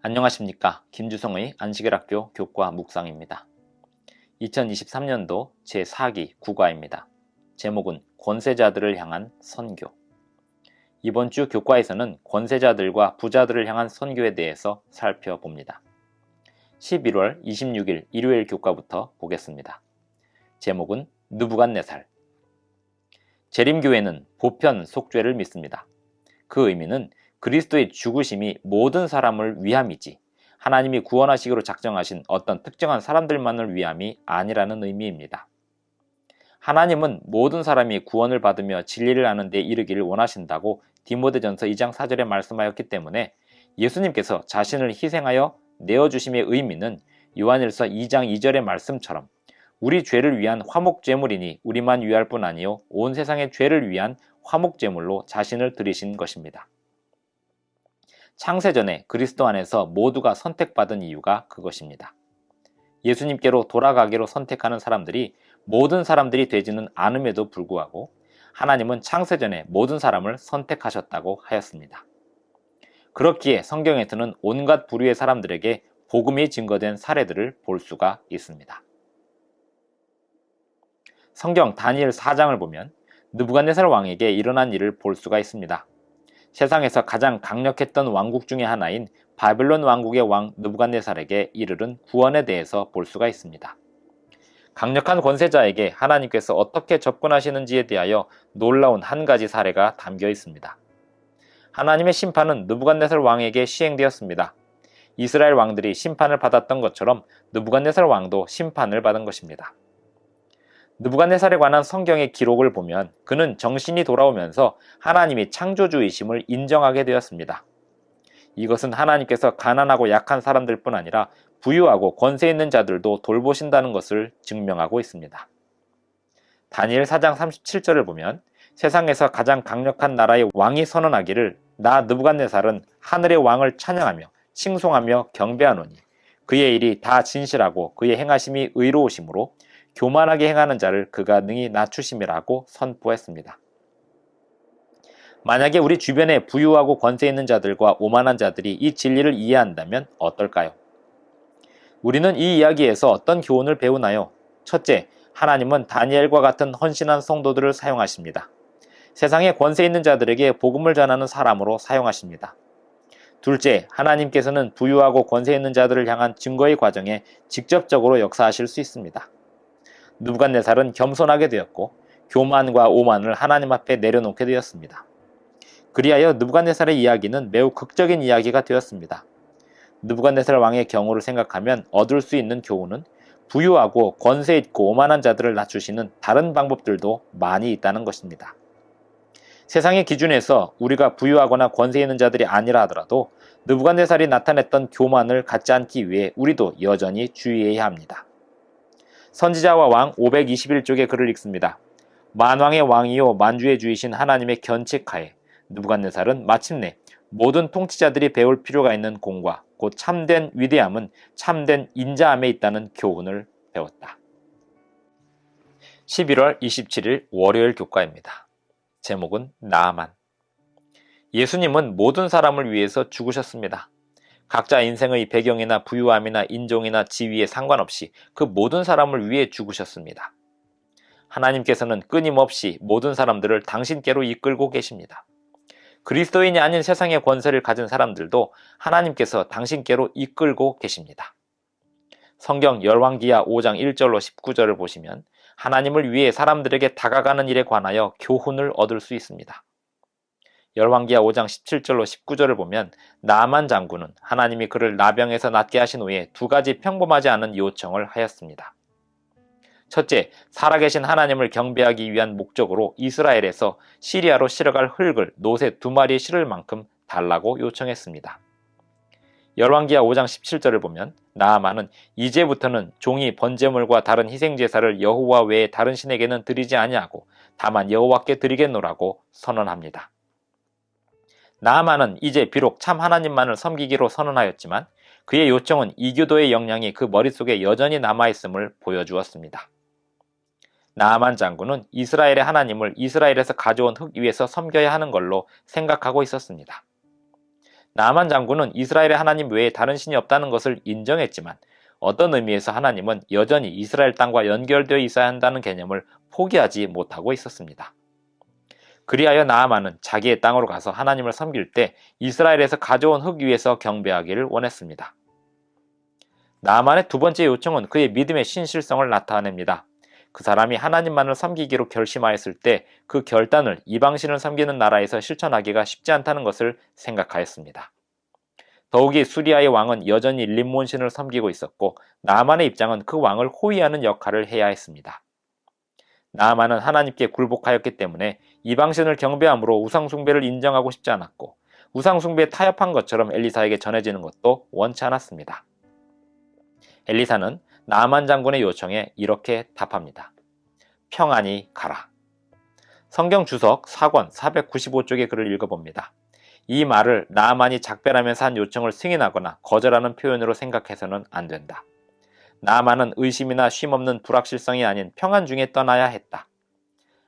안녕하십니까. 김주성의 안식일학교 교과 묵상입니다. 2023년도 제4기 국어입니다. 제목은 권세자들을 향한 선교. 이번 주 교과에서는 권세자들과 부자들을 향한 선교에 대해서 살펴봅니다. 11월 26일 일요일 교과부터 보겠습니다. 제목은 느부갓네살. 재림교회는 보편 속죄를 믿습니다. 그 의미는 그리스도의 죽으심이 모든 사람을 위함이지 하나님이 구원하시기로 작정하신 어떤 특정한 사람들만을 위함이 아니라는 의미입니다. 하나님은 모든 사람이 구원을 받으며 진리를 아는 데 이르기를 원하신다고 디모데전서 2장 4절에 말씀하였기 때문에 예수님께서 자신을 희생하여 내어주심의 의미는 요한일서 2장 2절의 말씀처럼 우리 죄를 위한 화목제물이니 우리만 위할 뿐 아니요 온 세상의 죄를 위한 화목제물로 자신을 드리신 것입니다. 창세전에 그리스도 안에서 모두가 선택받은 이유가 그것입니다. 예수님께로 돌아가기로 선택하는 사람들이 모든 사람들이 되지는 않음에도 불구하고 하나님은 창세전에 모든 사람을 선택하셨다고 하였습니다. 그렇기에 성경에서는 온갖 부류의 사람들에게 복음이 증거된 사례들을 볼 수가 있습니다. 성경 다니엘 4장을 보면 느부갓네살 왕에게 일어난 일을 볼 수가 있습니다. 세상에서 가장 강력했던 왕국 중의 하나인 바벨론 왕국의 왕 느부갓네살에게 이르른 구원에 대해서 볼 수가 있습니다. 강력한 권세자에게 하나님께서 어떻게 접근하시는지에 대하여 놀라운 한 가지 사례가 담겨 있습니다. 하나님의 심판은 느부갓네살 왕에게 시행되었습니다. 이스라엘 왕들이 심판을 받았던 것처럼 느부갓네살 왕도 심판을 받은 것입니다. 느부갓네살에 관한 성경의 기록을 보면 그는 정신이 돌아오면서 하나님이 창조주이심을 인정하게 되었습니다. 이것은 하나님께서 가난하고 약한 사람들뿐 아니라 부유하고 권세 있는 자들도 돌보신다는 것을 증명하고 있습니다. 다니엘 4장 37절을 보면 세상에서 가장 강력한 나라의 왕이 선언하기를 나 느부갓네살은 하늘의 왕을 찬양하며 칭송하며 경배하노니 그의 일이 다 진실하고 그의 행하심이 의로우심으로 교만하게 행하는 자를 그가 능히 낮추심이라고 선포했습니다. 만약에 우리 주변에 부유하고 권세 있는 자들과 오만한 자들이 이 진리를 이해한다면 어떨까요? 우리는 이 이야기에서 어떤 교훈을 배우나요? 첫째, 하나님은 다니엘과 같은 헌신한 성도들을 사용하십니다. 세상에 권세 있는 자들에게 복음을 전하는 사람으로 사용하십니다. 둘째, 하나님께서는 부유하고 권세 있는 자들을 향한 증거의 과정에 직접적으로 역사하실 수 있습니다. 느부갓네살은 겸손하게 되었고 교만과 오만을 하나님 앞에 내려놓게 되었습니다. 그리하여 느부갓네살의 이야기는 매우 극적인 이야기가 되었습니다. 느부갓네살 왕의 경우를 생각하면 얻을 수 있는 교훈은 부유하고 권세 있고 오만한 자들을 낮추시는 다른 방법들도 많이 있다는 것입니다. 세상의 기준에서 우리가 부유하거나 권세 있는 자들이 아니라 하더라도 느부갓네살이 나타냈던 교만을 갖지 않기 위해 우리도 여전히 주의해야 합니다. 선지자와 왕 521쪽의 글을 읽습니다. 만왕의 왕이요 만주의 주이신 하나님의 견책하에 느부갓네살은 마침내 모든 통치자들이 배울 필요가 있는 공과 곧 참된 위대함은 참된 인자함에 있다는 교훈을 배웠다. 11월 27일 월요일 교과입니다. 제목은 나아만. 예수님은 모든 사람을 위해서 죽으셨습니다. 각자 인생의 배경이나 부유함이나 인종이나 지위에 상관없이 그 모든 사람을 위해 죽으셨습니다. 하나님께서는 끊임없이 모든 사람들을 당신께로 이끌고 계십니다. 그리스도인이 아닌 세상의 권세를 가진 사람들도 하나님께서 당신께로 이끌고 계십니다. 성경 열왕기하 5장 1절로 19절을 보시면 하나님을 위해 사람들에게 다가가는 일에 관하여 교훈을 얻을 수 있습니다. 열왕기하 5장 17절로 19절을 보면 나아만 장군은 하나님이 그를 나병에서 낫게 하신 후에 두 가지 평범하지 않은 요청을 하였습니다. 첫째, 살아계신 하나님을 경배하기 위한 목적으로 이스라엘에서 시리아로 실어갈 흙을 노새 2마리 실을 만큼 달라고 요청했습니다. 열왕기하 5장 17절을 보면 나아만은 이제부터는 종이 번제물과 다른 희생제사를 여호와 외에 다른 신에게는 드리지 아니하고 다만 여호와께 드리겠노라고 선언합니다. 나아만은 이제 비록 참 하나님만을 섬기기로 선언하였지만 그의 요청은 이교도의 영향이 그 머릿속에 여전히 남아있음을 보여주었습니다. 나아만 장군은 이스라엘의 하나님을 이스라엘에서 가져온 흙 위에서 섬겨야 하는 걸로 생각하고 있었습니다. 나만 장군은 이스라엘의 하나님 외에 다른 신이 없다는 것을 인정했지만 어떤 의미에서 하나님은 여전히 이스라엘 땅과 연결되어 있어야 한다는 개념을 포기하지 못하고 있었습니다. 그리하여 나아만은 자기의 땅으로 가서 하나님을 섬길 때 이스라엘에서 가져온 흙 위에서 경배하기를 원했습니다. 나아만의 두 번째 요청은 그의 믿음의 신실성을 나타냅니다. 그 사람이 하나님만을 섬기기로 결심하였을 때 그 결단을 이방신을 섬기는 나라에서 실천하기가 쉽지 않다는 것을 생각하였습니다. 더욱이 수리아의 왕은 여전히 림몬신을 섬기고 있었고 나아만의 입장은 그 왕을 호위하는 역할을 해야 했습니다. 나아만은 하나님께 굴복하였기 때문에 이방신을 경배함으로 우상숭배를 인정하고 싶지 않았고 우상숭배에 타협한 것처럼 엘리사에게 전해지는 것도 원치 않았습니다. 엘리사는 나아만 장군의 요청에 이렇게 답합니다. 평안히 가라. 성경 주석 4권 495쪽의 글을 읽어봅니다. 이 말을 나아만이 작별하면서 한 요청을 승인하거나 거절하는 표현으로 생각해서는 안 된다. 나아만은 의심이나 쉼없는 불확실성이 아닌 평안 중에 떠나야 했다.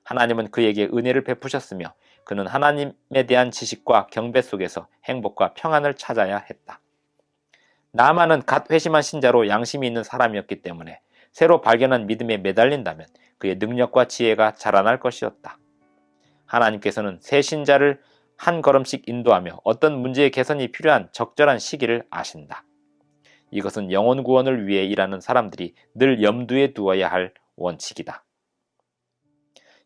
하나님은 그에게 은혜를 베푸셨으며 그는 하나님에 대한 지식과 경배 속에서 행복과 평안을 찾아야 했다. 나아만은 갓 회심한 신자로 양심이 있는 사람이었기 때문에 새로 발견한 믿음에 매달린다면 그의 능력과 지혜가 자라날 것이었다. 하나님께서는 새 신자를 한 걸음씩 인도하며 어떤 문제의 개선이 필요한 적절한 시기를 아신다. 이것은 영혼 구원을 위해 일하는 사람들이 늘 염두에 두어야 할 원칙이다.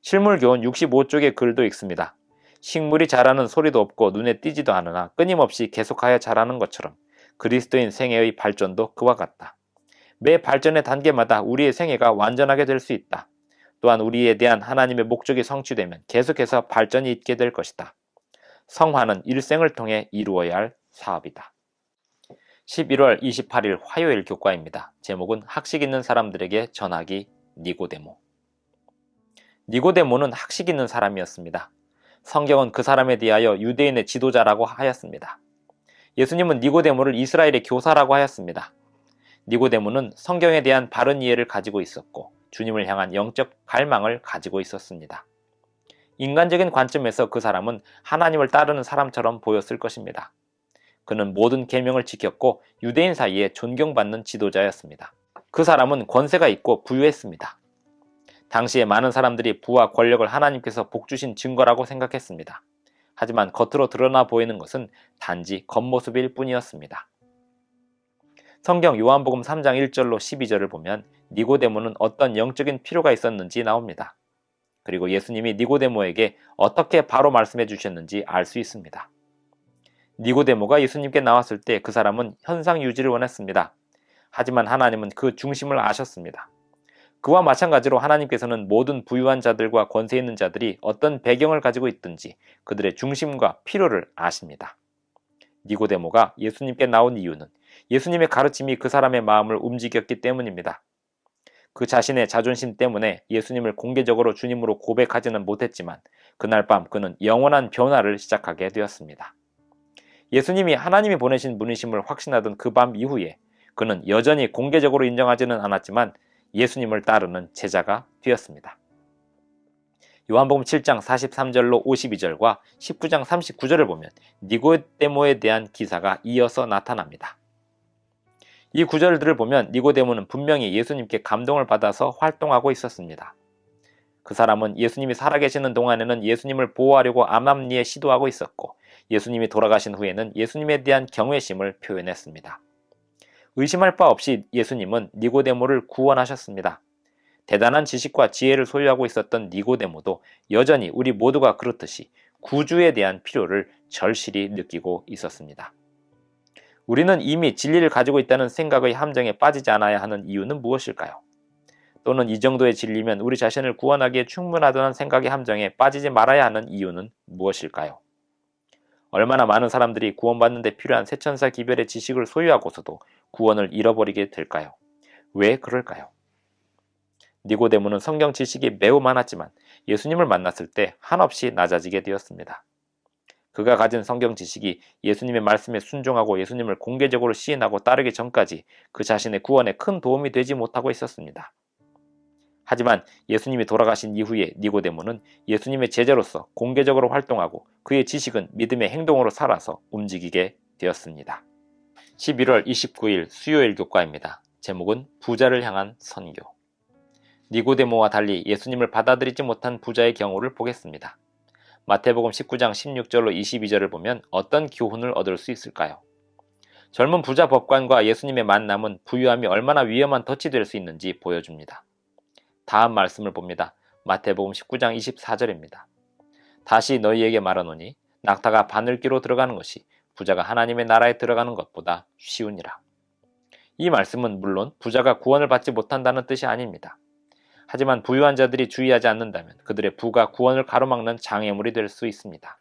실물교훈 65쪽의 글도 읽습니다. 식물이 자라는 소리도 없고 눈에 띄지도 않으나 끊임없이 계속하여 자라는 것처럼 그리스도인 생애의 발전도 그와 같다. 매 발전의 단계마다 우리의 생애가 완전하게 될 수 있다. 또한 우리에 대한 하나님의 목적이 성취되면 계속해서 발전이 있게 될 것이다. 성화는 일생을 통해 이루어야 할 사업이다. 11월 28일 화요일 교과입니다. 제목은 학식 있는 사람들에게 전하기 니고데모. 니고데모는 학식 있는 사람이었습니다. 성경은 그 사람에 대하여 유대인의 지도자라고 하였습니다. 예수님은 니고데모를 이스라엘의 교사라고 하였습니다. 니고데모는 성경에 대한 바른 이해를 가지고 있었고 주님을 향한 영적 갈망을 가지고 있었습니다. 인간적인 관점에서 그 사람은 하나님을 따르는 사람처럼 보였을 것입니다. 그는 모든 계명을 지켰고 유대인 사이에 존경받는 지도자였습니다. 그 사람은 권세가 있고 부유했습니다. 당시에 많은 사람들이 부와 권력을 하나님께서 복주신 증거라고 생각했습니다. 하지만 겉으로 드러나 보이는 것은 단지 겉모습일 뿐이었습니다. 성경 요한복음 3장 1절로 12절을 보면 니고데모는 어떤 영적인 필요가 있었는지 나옵니다. 그리고 예수님이 니고데모에게 어떻게 바로 말씀해 주셨는지 알 수 있습니다. 니고데모가 예수님께 나왔을 때 그 사람은 현상 유지를 원했습니다. 하지만 하나님은 그 중심을 아셨습니다. 그와 마찬가지로 하나님께서는 모든 부유한 자들과 권세 있는 자들이 어떤 배경을 가지고 있든지 그들의 중심과 필요를 아십니다. 니고데모가 예수님께 나온 이유는 예수님의 가르침이 그 사람의 마음을 움직였기 때문입니다. 그 자신의 자존심 때문에 예수님을 공개적으로 주님으로 고백하지는 못했지만 그날 밤 그는 영원한 변화를 시작하게 되었습니다. 예수님이 하나님이 보내신 분이심을 확신하던 그 밤 이후에 그는 여전히 공개적으로 인정하지는 않았지만 예수님을 따르는 제자가 되었습니다. 요한복음 7장 43절로 52절과 19장 39절을 보면 니고데모에 대한 기사가 이어서 나타납니다. 이 구절들을 보면 니고데모는 분명히 예수님께 감동을 받아서 활동하고 있었습니다. 그 사람은 예수님이 살아계시는 동안에는 예수님을 보호하려고 암암리에 시도하고 있었고 예수님이 돌아가신 후에는 예수님에 대한 경외심을 표현했습니다. 의심할 바 없이 예수님은 니고데모를 구원하셨습니다. 대단한 지식과 지혜를 소유하고 있었던 니고데모도 여전히 우리 모두가 그렇듯이 구주에 대한 필요를 절실히 느끼고 있었습니다. 우리는 이미 진리를 가지고 있다는 생각의 함정에 빠지지 않아야 하는 이유는 무엇일까요? 또는 이 정도의 진리면 우리 자신을 구원하기에 충분하다는 생각의 함정에 빠지지 말아야 하는 이유는 무엇일까요? 얼마나 많은 사람들이 구원받는 데 필요한 세천사 기별의 지식을 소유하고서도 구원을 잃어버리게 될까요? 왜 그럴까요? 니고데모는 성경 지식이 매우 많았지만 예수님을 만났을 때 한없이 낮아지게 되었습니다. 그가 가진 성경 지식이 예수님의 말씀에 순종하고 예수님을 공개적으로 시인하고 따르기 전까지 그 자신의 구원에 큰 도움이 되지 못하고 있었습니다. 하지만 예수님이 돌아가신 이후에 니고데모는 예수님의 제자로서 공개적으로 활동하고 그의 지식은 믿음의 행동으로 살아서 움직이게 되었습니다. 11월 29일 수요일 교과입니다. 제목은 부자를 향한 선교. 니고데모와 달리 예수님을 받아들이지 못한 부자의 경우를 보겠습니다. 마태복음 19장 16절로 22절을 보면 어떤 교훈을 얻을 수 있을까요? 젊은 부자 법관과 예수님의 만남은 부유함이 얼마나 위험한 덫이 될 수 있는지 보여줍니다. 다음 말씀을 봅니다. 마태복음 19장 24절입니다. 다시 너희에게 말하노니 낙타가 바늘귀로 들어가는 것이 부자가 하나님의 나라에 들어가는 것보다 쉬우니라. 이 말씀은 물론 부자가 구원을 받지 못한다는 뜻이 아닙니다. 하지만 부유한 자들이 주의하지 않는다면 그들의 부가 구원을 가로막는 장애물이 될 수 있습니다.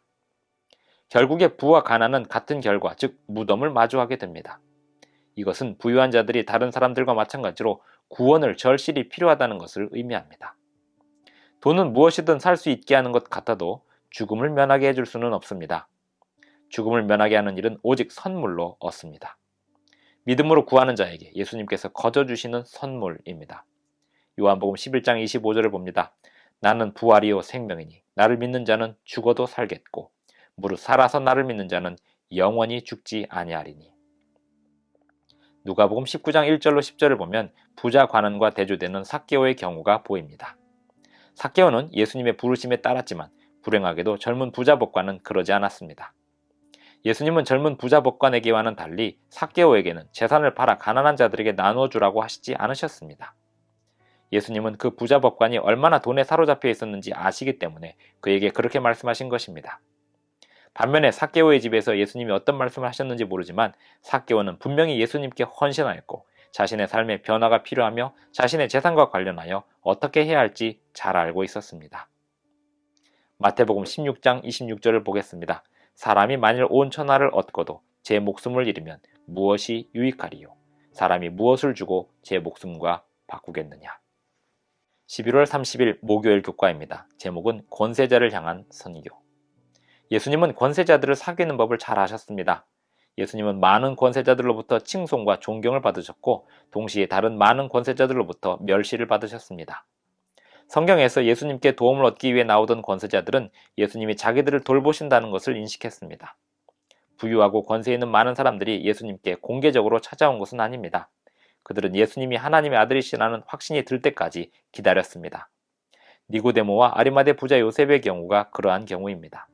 결국에 부와 가난은 같은 결과, 즉 무덤을 마주하게 됩니다. 이것은 부유한 자들이 다른 사람들과 마찬가지로 구원을 절실히 필요하다는 것을 의미합니다. 돈은 무엇이든 살 수 있게 하는 것 같아도 죽음을 면하게 해줄 수는 없습니다. 죽음을 면하게 하는 일은 오직 선물로 얻습니다. 믿음으로 구하는 자에게 예수님께서 거저 주시는 선물입니다. 요한복음 11장 25절을 봅니다. 나는 부활이요 생명이니 나를 믿는 자는 죽어도 살겠고 무릇 살아서 나를 믿는 자는 영원히 죽지 아니하리니. 누가복음 19장 1절로 10절을 보면 부자 관원과 대조되는 삭개오의 경우가 보입니다. 삭개오는 예수님의 부르심에 따랐지만 불행하게도 젊은 부자 법관은 그러지 않았습니다. 예수님은 젊은 부자 법관에게와는 달리 삭개오에게는 재산을 팔아 가난한 자들에게 나누어 주라고 하시지 않으셨습니다. 예수님은 그 부자 법관이 얼마나 돈에 사로잡혀 있었는지 아시기 때문에 그에게 그렇게 말씀하신 것입니다. 반면에 삭개오의 집에서 예수님이 어떤 말씀을 하셨는지 모르지만 삭개오는 분명히 예수님께 헌신하였고 자신의 삶의 변화가 필요하며 자신의 재산과 관련하여 어떻게 해야 할지 잘 알고 있었습니다. 마태복음 16장 26절을 보겠습니다. 사람이 만일 온 천하를 얻고도 제 목숨을 잃으면 무엇이 유익하리요? 사람이 무엇을 주고 제 목숨과 바꾸겠느냐? 11월 30일 목요일 교과입니다. 제목은 권세자를 향한 선교. 예수님은 권세자들을 사귀는 법을 잘 아셨습니다. 예수님은 많은 권세자들로부터 칭송과 존경을 받으셨고 동시에 다른 많은 권세자들로부터 멸시를 받으셨습니다. 성경에서 예수님께 도움을 얻기 위해 나오던 권세자들은 예수님이 자기들을 돌보신다는 것을 인식했습니다. 부유하고 권세 있는 많은 사람들이 예수님께 공개적으로 찾아온 것은 아닙니다. 그들은 예수님이 하나님의 아들이시라는 확신이 들 때까지 기다렸습니다. 니고데모와 아리마대 부자 요셉의 경우가 그러한 경우입니다.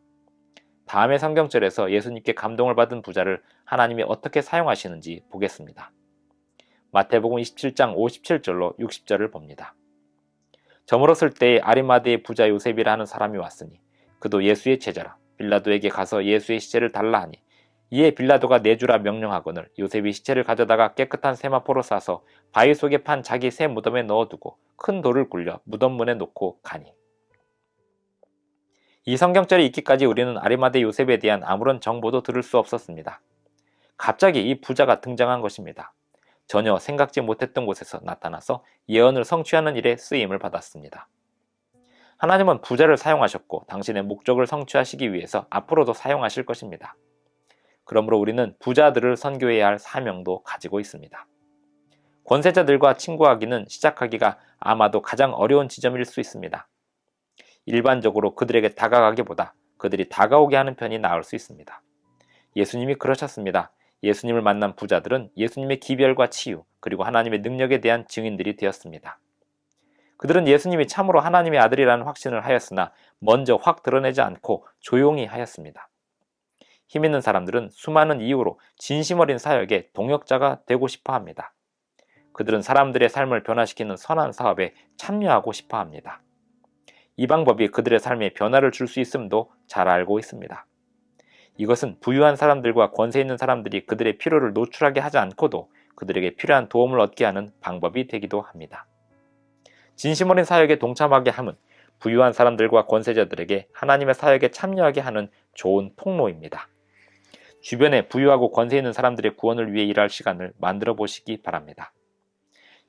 다음의 성경절에서 예수님께 감동을 받은 부자를 하나님이 어떻게 사용하시는지 보겠습니다. 마태복음 27장 57절로 60절을 봅니다. 저물었을 때에 아리마대의 부자 요셉이라는 사람이 왔으니 그도 예수의 제자라. 빌라도에게 가서 예수의 시체를 달라 하니 이에 빌라도가 내주라 명령하거늘 요셉이 시체를 가져다가 깨끗한 세마포로 싸서 바위 속에 판 자기 새 무덤에 넣어두고 큰 돌을 굴려 무덤 문에 놓고 가니. 이 성경절이 있기까지 우리는 아리마대 요셉에 대한 아무런 정보도 들을 수 없었습니다. 갑자기 이 부자가 등장한 것입니다. 전혀 생각지 못했던 곳에서 나타나서 예언을 성취하는 일에 쓰임을 받았습니다. 하나님은 부자를 사용하셨고 당신의 목적을 성취하시기 위해서 앞으로도 사용하실 것입니다. 그러므로 우리는 부자들을 선교해야 할 사명도 가지고 있습니다. 권세자들과 친구하기는 시작하기가 아마도 가장 어려운 지점일 수 있습니다. 일반적으로 그들에게 다가가기보다 그들이 다가오게 하는 편이 나을 수 있습니다. 예수님이 그러셨습니다. 예수님을 만난 부자들은 예수님의 기별과 치유 그리고 하나님의 능력에 대한 증인들이 되었습니다. 그들은 예수님이 참으로 하나님의 아들이라는 확신을 하였으나 먼저 확 드러내지 않고 조용히 하였습니다. 힘있는 사람들은 수많은 이유로 진심 어린 사역에 동역자가 되고 싶어 합니다. 그들은 사람들의 삶을 변화시키는 선한 사업에 참여하고 싶어 합니다. 이 방법이 그들의 삶에 변화를 줄 수 있음도 잘 알고 있습니다. 이것은 부유한 사람들과 권세 있는 사람들이 그들의 필요를 노출하게 하지 않고도 그들에게 필요한 도움을 얻게 하는 방법이 되기도 합니다. 진심 어린 사역에 동참하게 함은 부유한 사람들과 권세자들에게 하나님의 사역에 참여하게 하는 좋은 통로입니다. 주변에 부유하고 권세 있는 사람들의 구원을 위해 일할 시간을 만들어 보시기 바랍니다.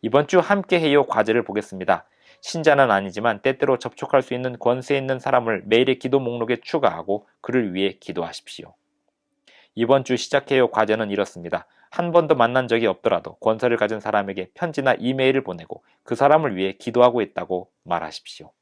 이번 주 함께해요 과제를 보겠습니다. 신자는 아니지만 때때로 접촉할 수 있는 권세 있는 사람을 매일의 기도 목록에 추가하고 그를 위해 기도하십시오. 이번 주 시작해요 과제는 이렇습니다. 한 번도 만난 적이 없더라도 권세를 가진 사람에게 편지나 이메일을 보내고 그 사람을 위해 기도하고 있다고 말하십시오.